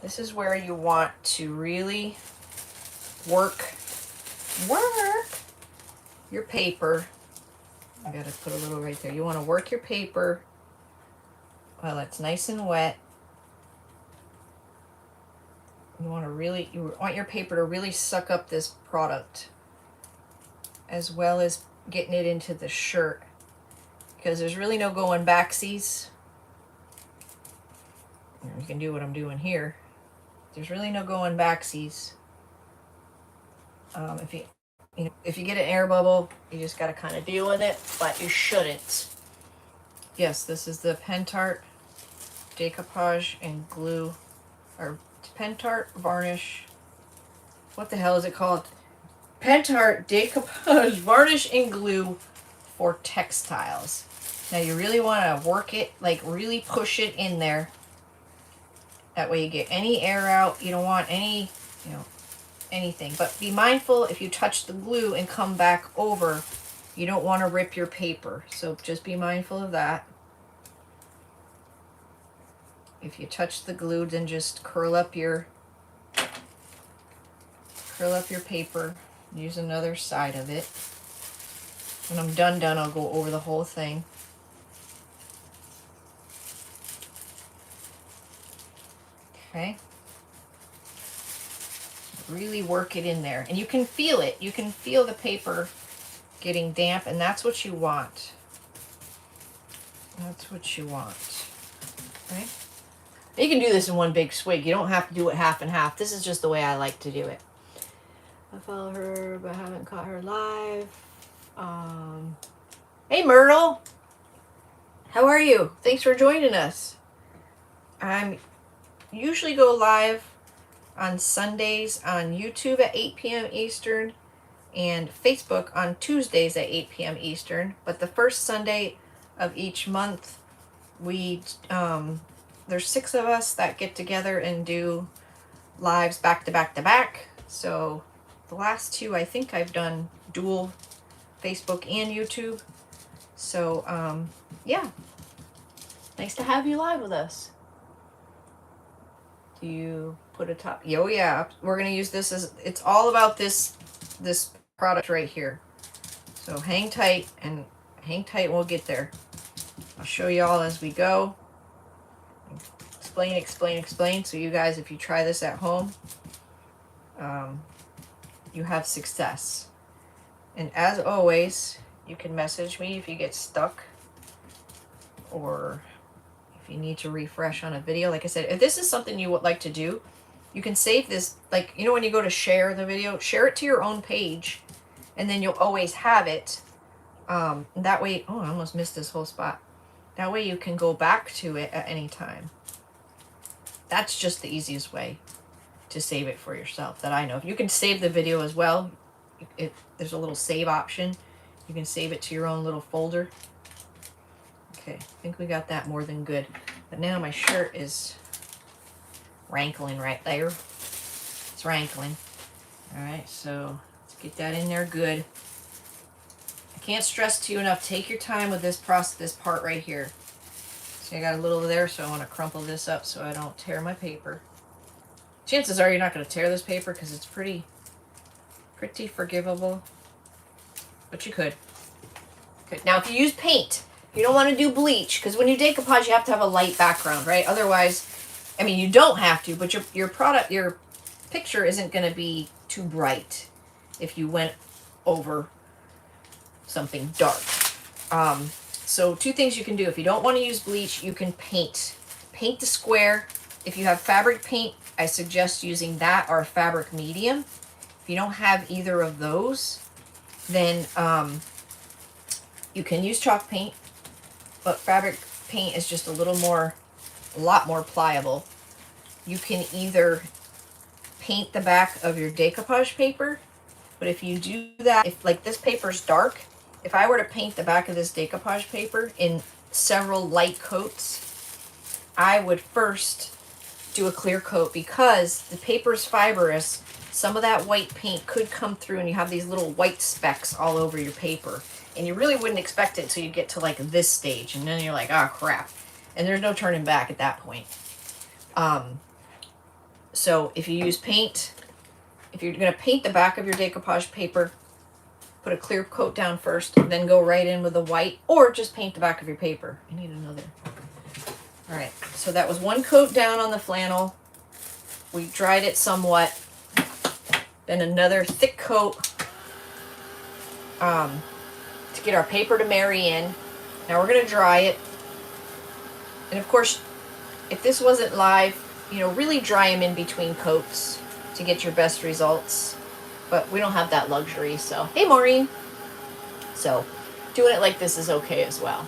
this is where you want to really work your paper. I gotta put a little right there. You want to work your paper while it's nice and wet. You want your paper to really suck up this product, as well as getting it into the shirt, because there's really no going backsies. You can do what I'm doing here. There's really no going backsies. If you get an air bubble, you just got to kind of deal with it, but you shouldn't. Yes, this is the Pentart Decoupage and Glue, or Pentart Varnish. What the hell is it called? Pentart Decoupage Varnish and Glue for textiles. Now you really want to work it, like really push it in there. That way you get any air out. You don't want any, you know, anything. But be mindful, if you touch the glue and come back over, you don't want to rip your paper. So just be mindful of that. If you touch the glue, then just curl up your paper. Use another side of it. When I'm done, I'll go over the whole thing. Okay. Really work it in there. And you can feel it. You can feel the paper getting damp, and that's what you want. That's what you want. Okay. You can do this in one big swig. You don't have to do it half and half. This is just the way I like to do it. I follow her, but haven't caught her live. Hey, Myrtle. How are you? Thanks for joining us. I'm usually go live on Sundays on YouTube at 8 p.m. Eastern and Facebook on Tuesdays at 8 p.m. Eastern. But the first Sunday of each month, there's 6 of us that get together and do lives back to back to back. So the last 2, I think I've done dual Facebook and YouTube. So, yeah. Nice to have you live with us. Do you put a top? Oh, yeah. We're going to use this as, it's all about this product right here. So hang tight and we'll get there. I'll show you all as we go. Explain. So you guys, if you try this at home, you have success. And as always, you can message me if you get stuck or if you need to refresh on a video. Like I said, if this is something you would like to do, you can save this, like, you know, when you go to share the video, share it to your own page, and then you'll always have it. That way, oh, I almost missed this whole spot. That way you can go back to it at any time. That's just the easiest way to save it for yourself that I know. If you can save the video as well, there's a little save option. You can save it to your own little folder. Okay, I think we got that more than good. But now my shirt is rankling right there. It's rankling. All right, so let's get that in there good. I can't stress to you enough, take your time with this part right here. See, I got a little there, so I want to crumple this up so I don't tear my paper. Chances are you're not going to tear this paper because it's pretty forgivable, but you could. Okay. Now, if you use paint, you don't want to do bleach, because when you decoupage, you have to have a light background, right? Otherwise, I mean, you don't have to, but your picture isn't going to be too bright if you went over something dark. So two things you can do. If you don't want to use bleach, you can paint. Paint the square. If you have fabric paint, I suggest using that or a fabric medium. If you don't have either of those, then you can use chalk paint, but fabric paint is just a lot more pliable. You can either paint the back of your decoupage paper, but if you do that, if like this paper's dark, if I were to paint the back of this decoupage paper in several light coats, I would first do a clear coat, because the paper's fibrous. Some of that white paint could come through and you have these little white specks all over your paper. And you really wouldn't expect it until you get to like this stage. And then you're like, oh crap. And there's no turning back at that point. So if you use paint, if you're going to paint the back of your decoupage paper, put a clear coat down first, then go right in with the white, or just paint the back of your paper. I need another. All right, so that was one coat down on the flannel. We dried it somewhat. Then another thick coat to get our paper to marry in. Now we're going to dry it. And of course, if this wasn't live, you know, really dry them in between coats to get your best results. But we don't have that luxury, so. Hey, Maureen. So doing it like this is okay as well.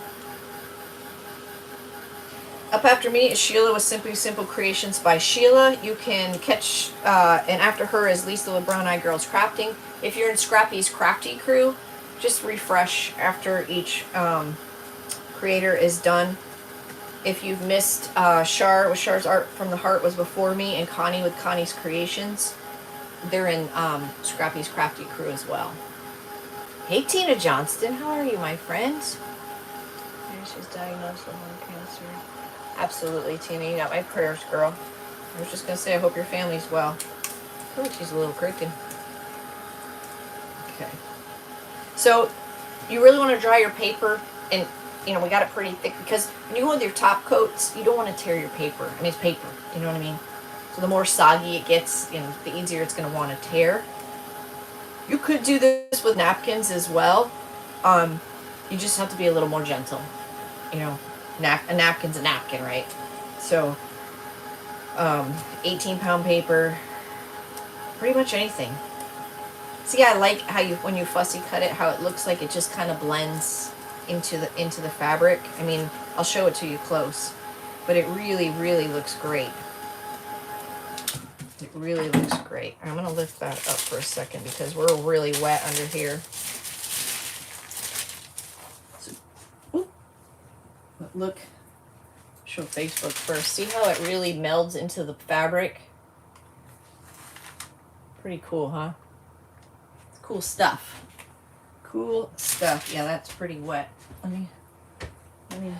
Up after me is Sheila with Simply Simple Creations by Sheila. You can catch, and after her is Lisa with Brown Eye Girls Crafting. If you're in Scrappy's Crafty crew, just refresh after each creator is done. If you've missed Shar with Shar's Art from the Heart was before me, and Connie with Connie's Creations, they're in Scrappy's Crafty crew as well. Hey, Tina Johnston, how are you, my friend? She's diagnosed with lung cancer. Absolutely, Tina. You got my prayers, girl. I was just going to say, I hope your family's well. Oh, she's a little crooked. Okay. So, you really want to dry your paper, and, you know, we got it pretty thick, because when you go with your top coats, you don't want to tear your paper. I mean, it's paper. You know what I mean? So the more soggy it gets, you know, the easier it's going to want to tear. You could do this with napkins as well. You just have to be a little more gentle. You know, a napkin's a napkin, right? So, 18-pound paper, pretty much anything. See, I like how when you fussy cut it, how it looks like it just kind of blends into the fabric. I mean, I'll show it to you close, but it really, really looks great. It really looks great. I'm gonna lift that up for a second because we're really wet under here. But look, show Facebook first. See how it really melds into the fabric? Pretty cool, huh? It's cool stuff. Cool stuff. Yeah, that's pretty wet. Let me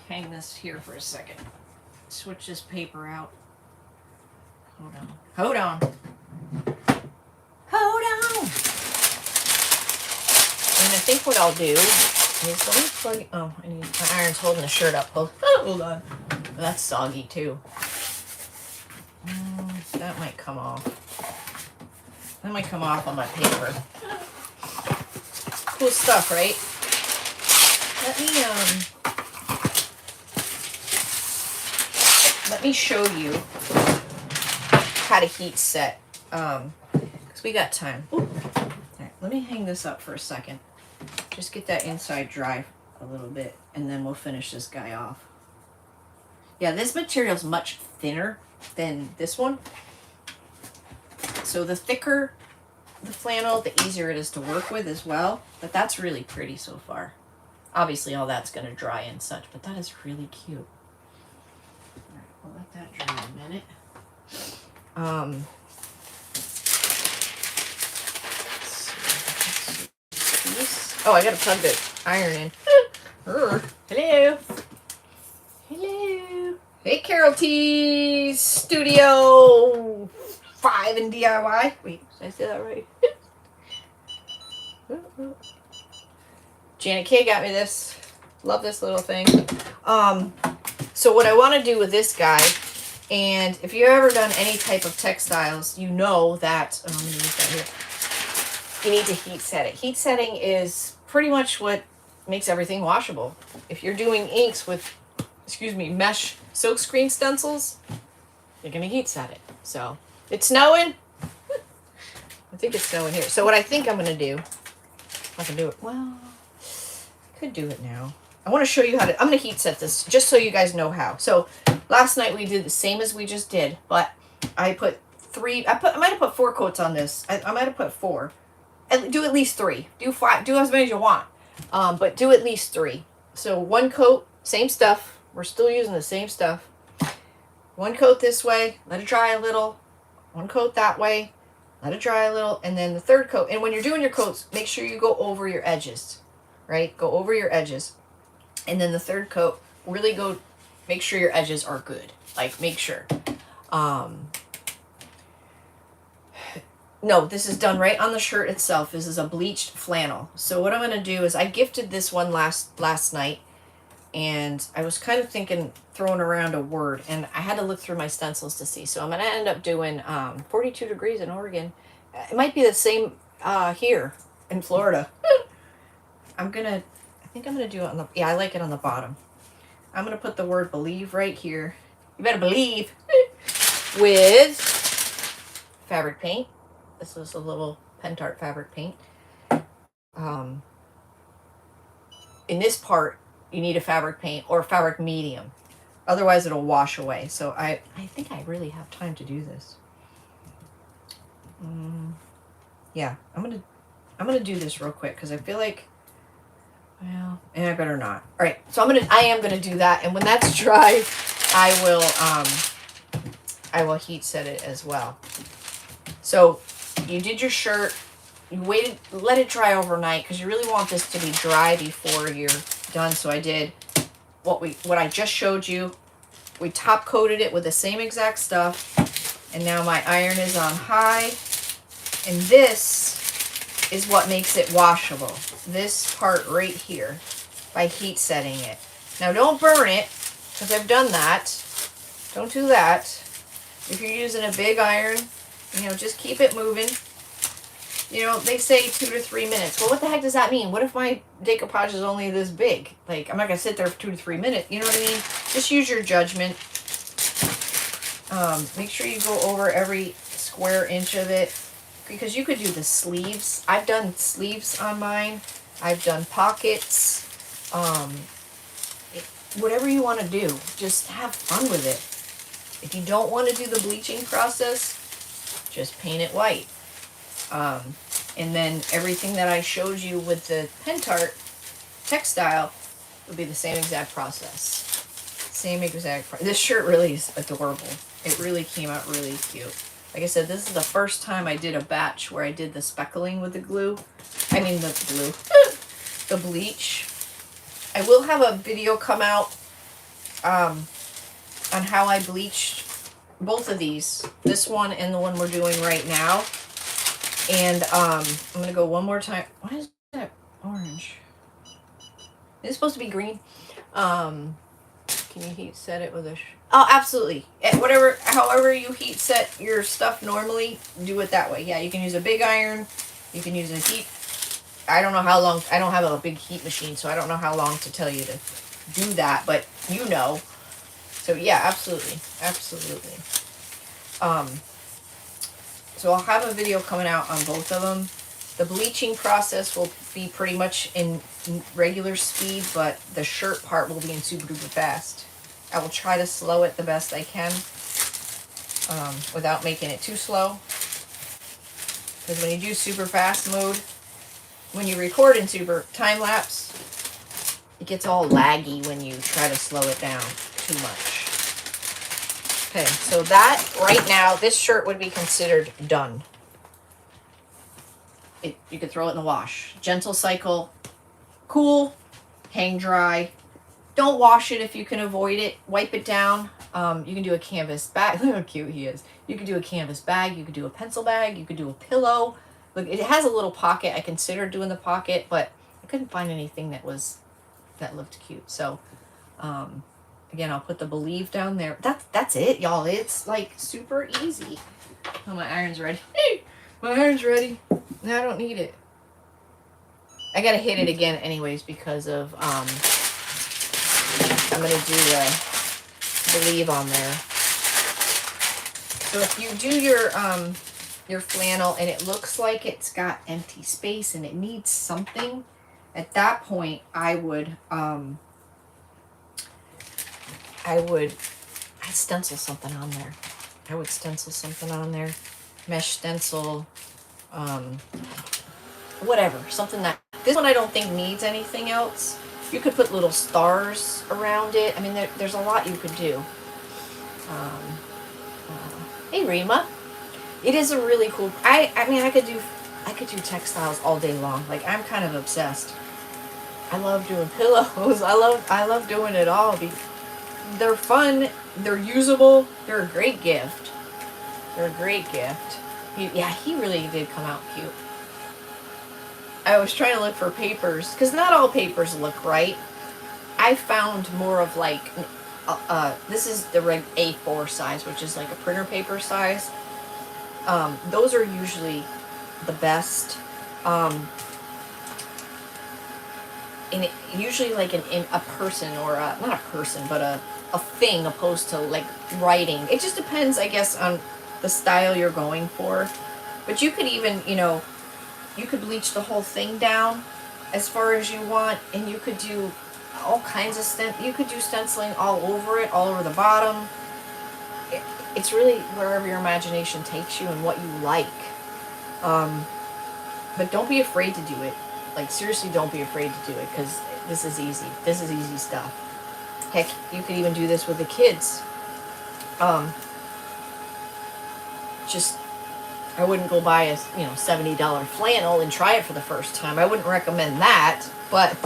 hang this here for a second. Switch this paper out. Hold on. Hold on. Hold on. And I think what I'll do is let me plug. Oh, I need my iron's holding the shirt up. Hold on. That's soggy too. That might come off. That might come off on my paper. Cool stuff, right? Let me show you how to heat set, because we got time. Ooh. All right, let me hang this up for a second. Just get that inside dry a little bit, and then we'll finish this guy off. Yeah, this material is much thinner than this one. So the thicker the flannel, the easier it is to work with as well. But that's really pretty so far. Obviously all that's going to dry and such, but that is really cute. All right, we'll let that dry a minute. Oh, I gotta plug the iron in. Hello. Hello. Hey, Carol T Studio 5 in DIY. Wait, did I say that right? Janet K got me this. Love this little thing. So what I want to do with this guy, and if you've ever done any type of textiles, you know that, I'm going to use that here. You need to heat set it. Heat setting is pretty much what makes everything washable. If you're doing inks with, mesh silkscreen stencils, you're going to heat set it. So, it's snowing. I think it's snowing here. So what I think I'm going to do, if I can do it, well, I could do it now. I want to show you how to, I'm going to heat set this just so you guys know how. So last night we did the same as we just did, but I put I might have put 4 coats on this. I might have put 4. Do at least 3. Do 5. Do as many as you want. But do at least 3. So 1 coat, same stuff. We're still using the same stuff. 1 coat this way, let it dry a little. 1 coat that way, let it dry a little. And then the 3rd coat. And when you're doing your coats, make sure you go over your edges. Right? Go over your edges. And then the 3rd coat, really make sure your edges are good. Like, make sure. No, this is done right on the shirt itself. This is a bleached flannel. So what I'm going to do is I gifted this one last night, and I was kind of thinking throwing around a word, and I had to look through my stencils to see. So I'm going to end up doing 42 degrees in Oregon. It might be the same here in Florida. I think I'm going to do it on the, yeah, I like it on the bottom. I'm going to put the word believe right here. You better believe. With fabric paint. This is a little Pentart fabric paint. In this part, you need a fabric paint or fabric medium. Otherwise, it'll wash away. So I think I really have time to do this. Yeah, I'm gonna do this real quick because I feel like, well, and I better not. All right, so I am gonna do that, and when that's dry, I will heat set it as well. So you did your shirt, you waited, let it dry overnight because you really want this to be dry before you're done. So I did what I just showed you. We top coated it with the same exact stuff, and now my iron is on high, and this is what makes it washable. This part right here, by heat setting it. Now don't burn it, because I've done that. Don't do that. If you're using a big iron, just keep it moving. They say 2 to 3 minutes. Well, what the heck does that mean? What if my decoupage is only this big? Like, I'm not going to sit there for 2 to 3 minutes. You know what I mean? Just use your judgment. Make sure you go over every square inch of it. Because you could do the sleeves. I've done sleeves on mine. I've done pockets. Whatever you want to do. Just have fun with it. If you don't want to do the bleaching process, just paint it white. And then everything that I showed you with the Pentart textile will be the same exact process. Same exact process. This shirt really is adorable. It really came out really cute. Like I said, this is the first time I did a batch where I did the speckling with the glue. I mean the glue. The bleach. I will have a video come out on how I bleached both of these. This one and the one we're doing right now. And I'm going to go one more time. What is that orange? Is it supposed to be green? Can you heat set it with a... Oh, absolutely. However you heat set your stuff normally, do it that way. Yeah, you can use a big iron. You can use a heat... I don't know how long... I don't have a big heat machine, so I don't know how long to tell you to do that, but you know. So, yeah, absolutely. Absolutely. So I'll have a video coming out on both of them. The bleaching process will be pretty much in regular speed, but the shirt part will be in super duper fast. I will try to slow it the best I can without making it too slow. Because when you do super fast mode, when you record in super time lapse, it gets all laggy when you try to slow it down too much. Okay, so that right now, this shirt would be considered done. You could throw it in the wash. Gentle cycle, cool, hang dry. Don't wash it if you can avoid it. Wipe it down. You can do a canvas bag. Look how cute he is. You could do a canvas bag. You could do a pencil bag. You could do a pillow. Look, it has a little pocket. I considered doing the pocket, but I couldn't find anything that looked cute. So, again, I'll put the Believe down there. That's it, y'all. It's like super easy. Oh, my iron's ready. My iron's ready. No, I don't need it. I gotta hit it again anyways because of I'm gonna do the Believe on there. So if you do your flannel and it looks like it's got empty space and it needs something, at that point I'd stencil something on there. I would stencil something on there. Mesh stencil, whatever, something that, this one I don't think needs anything else. You could put little stars around it. I mean, there's a lot you could do. Hey Rima, it is a really cool, I mean, I could do textiles all day long. Like, I'm kind of obsessed. I love doing pillows. I love doing it all. They're fun, they're usable, they're a great gift. They're a great gift. He really did come out cute. I was trying to look for papers, because not all papers look right. I found more of like, this is the reg A4 size, which is like a printer paper size. Those are usually the best. And usually like a person, or not a person, but a thing, opposed to like writing. It just depends, I guess, on the style you're going for. But you could even, you could bleach the whole thing down as far as you want, and you could do all kinds of you could do stenciling all over it, all over the bottom. It's really wherever your imagination takes you and what you like. But don't be afraid to do it. Like, seriously, don't be afraid to do it, because this is easy. This is easy stuff. Heck, you could even do this with the kids. I wouldn't go buy a $70 flannel and try it for the first time. I wouldn't recommend that, but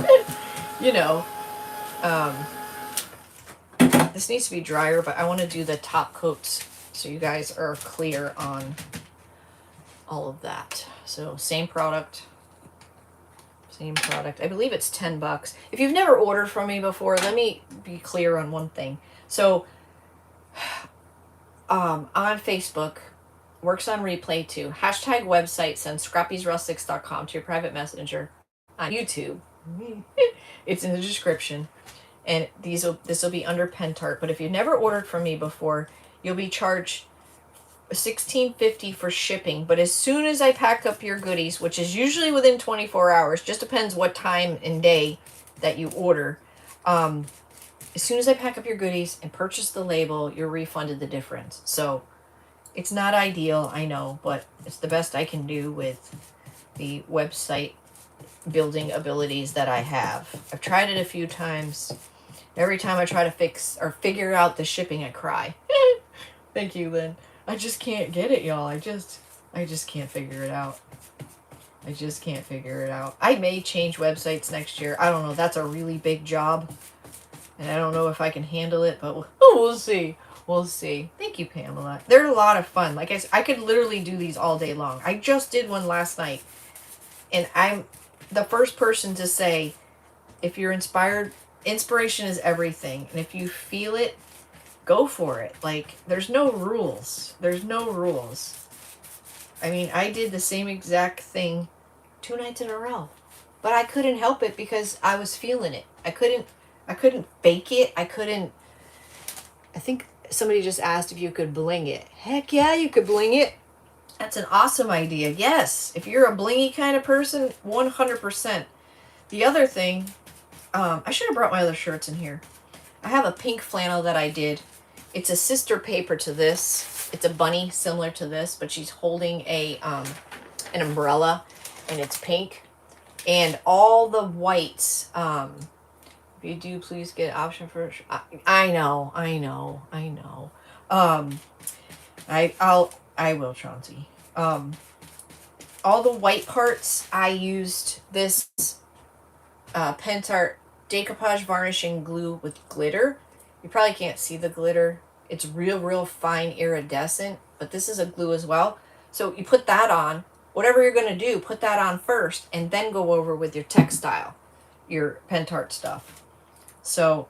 this needs to be drier, but I want to do the top coats so you guys are clear on all of that. So same product. I believe it's $10. If you've never ordered from me before, let me be clear on one thing. So on Facebook, works on replay too. Hashtag website, send scrappysrustics.com to your private messenger. On YouTube, it's in the description, and this will be under Pentart. But if you've never ordered from me before, you'll be charged $16.50 for shipping. But as soon as I pack up your goodies, which is usually within 24 hours, just depends what time and day that you order, as soon as I pack up your goodies and purchase the label, you're refunded the difference. So it's not ideal, I know, but it's the best I can do with the website building abilities that I have. I've tried it a few times. Every time I try to fix or figure out the shipping, I cry. Thank you, Lynn. I just can't get it, y'all. I just can't figure it out. I may change websites next year. I don't know. That's a really big job, and I don't know if I can handle it, but we'll see. We'll see. Thank you, Pamela. They're a lot of fun. Like I could literally do these all day long. I just did one last night, and I'm the first person to say, if you're inspired, inspiration is everything, and if you feel it, go for it. Like, there's no rules. I mean, I did the same exact thing 2 nights in a row, but I couldn't help it because I was feeling it. I couldn't fake it. I think somebody just asked if you could bling it. Heck yeah, you could bling it. That's an awesome idea. Yes, if you're a blingy kind of person, 100%. The other thing, I should have brought my other shirts in here. I have a pink flannel that I did. It's a sister paper to this. It's a bunny similar to this, but she's holding an umbrella, and it's pink. And all the whites If you do, please get an option for. I know. I will, Chauncey. All the white parts, I used this Pentart Decoupage varnishing glue with glitter. You probably can't see the glitter. It's real fine iridescent, but this is a glue as well. So you put that on. Whatever you're going to do, put that on first, and then go over with your textile, your Pentart stuff. So,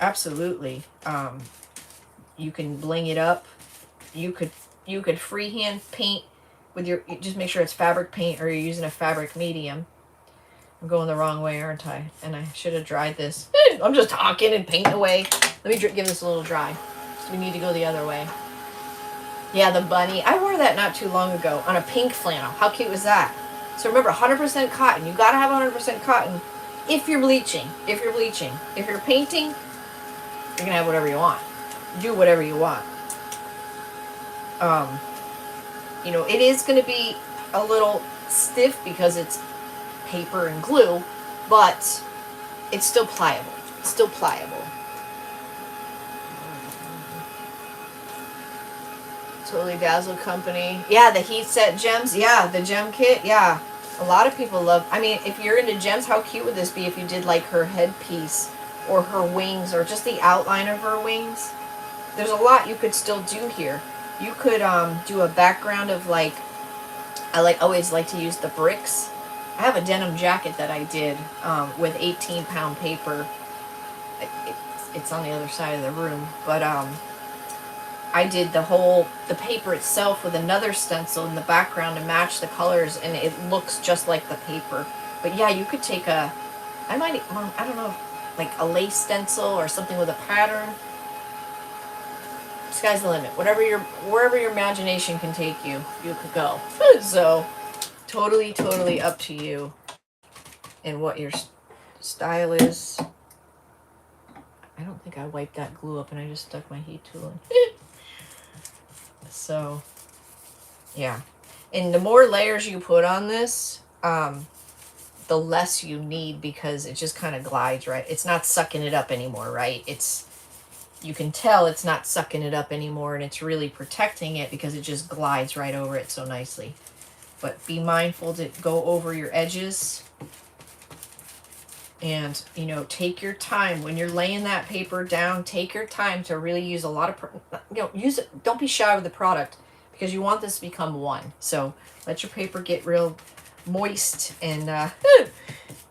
absolutely. You can bling it up. You could freehand paint with your, just make sure it's fabric paint or you're using a fabric medium. I'm going the wrong way, aren't I? And I should have dried this. I'm just talking and painting away. Let me give this a little dry. So we need to go the other way. Yeah, the bunny. I wore that not too long ago on a pink flannel. How cute was that? So remember, 100% cotton. You gotta have 100% cotton if you're bleaching. If you're bleaching. If you're painting, you're gonna have whatever you want. Do whatever you want. You know, it is gonna be a little stiff because it's paper and glue, but it's still pliable. It's still pliable. Totally Dazzle Company. Yeah, the heat set gems. Yeah, the gem kit. Yeah, a lot of people love. I mean, if you're into gems, how cute would this be if you did like her headpiece or her wings or just the outline of her wings? There's a lot you could still do here. You could do a background of like, I always like to use the bricks. I have a denim jacket that I did with 18-pound paper. It's on the other side of the room, but I did the paper itself with another stencil in the background to match the colors, and it looks just like the paper. But yeah, you could take I don't know, like a lace stencil or something with a pattern. Sky's the limit. Wherever your imagination can take you, you could go. So, totally up to you and what your style is. I don't think I wiped that glue up and I just stuck my heat tool in. So, yeah. And the more layers you put on this, the less you need because it just kind of glides, right? It's not sucking it up anymore, right? You can tell it's not sucking it up anymore and it's really protecting it because it just glides right over it so nicely. But be mindful to go over your edges. And, you know, take your time. When you're laying that paper down, take your time to really use a lot of, use it. Don't be shy with the product because you want this to become one. So let your paper get real moist and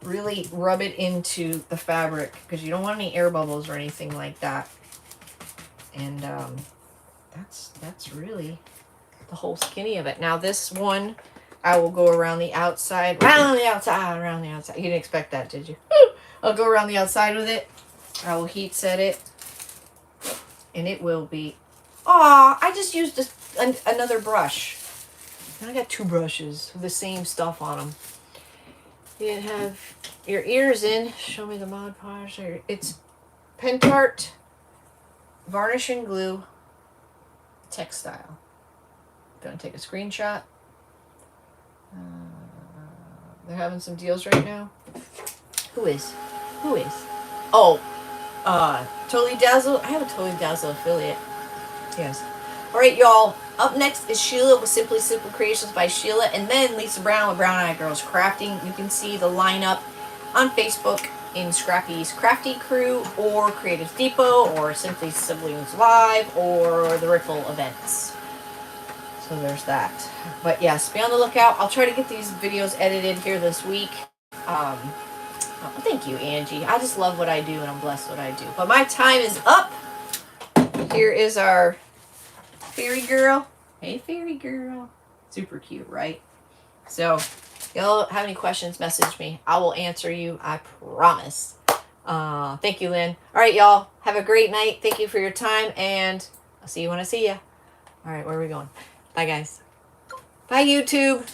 really rub it into the fabric because you don't want any air bubbles or anything like that. And that's really the whole skinny of it. Now this one, I will go around the outside, around the outside. You didn't expect that, did you? I'll go around the outside with it. I will heat set it. And it will be... Aw, I just used another brush. And I got two brushes with the same stuff on them. You didn't have your ears in. Show me the Mod Podge. It's Pentart Varnishing Glue Textile. Gonna take a screenshot. They're having some deals right now. Who is? Oh, Totally Dazzle. I have a Totally Dazzle affiliate. Yes. All right, y'all. Up next is Sheila with Simply Simple Creations by Sheila, and then Lisa Brown with Brown Eyed Girls Crafting. You can see the lineup on Facebook in Scrappy's Crafty Crew, or Creative Depot, or Simply Siblings Live, or the Ripple events. So there's that. But yes, be on the lookout. I'll try to get these videos edited here this week. Thank you, Angie. I just love what I do and I'm blessed what I do. But my time is up. Here is our fairy girl. Hey, fairy girl. Super cute, right? So, if y'all have any questions, message me. I will answer you. I promise. Thank you, Lynn. All right, y'all. Have a great night. Thank you for your time. And I'll see you when I see you. All right, where are we going? Bye, guys. Bye, YouTube.